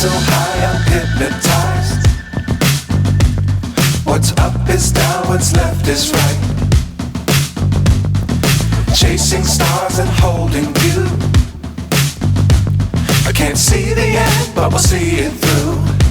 so high, I'm hypnotized. What's up is down, what's left is right. Chasing stars and holding you. I can't see the end, but we'll see it through.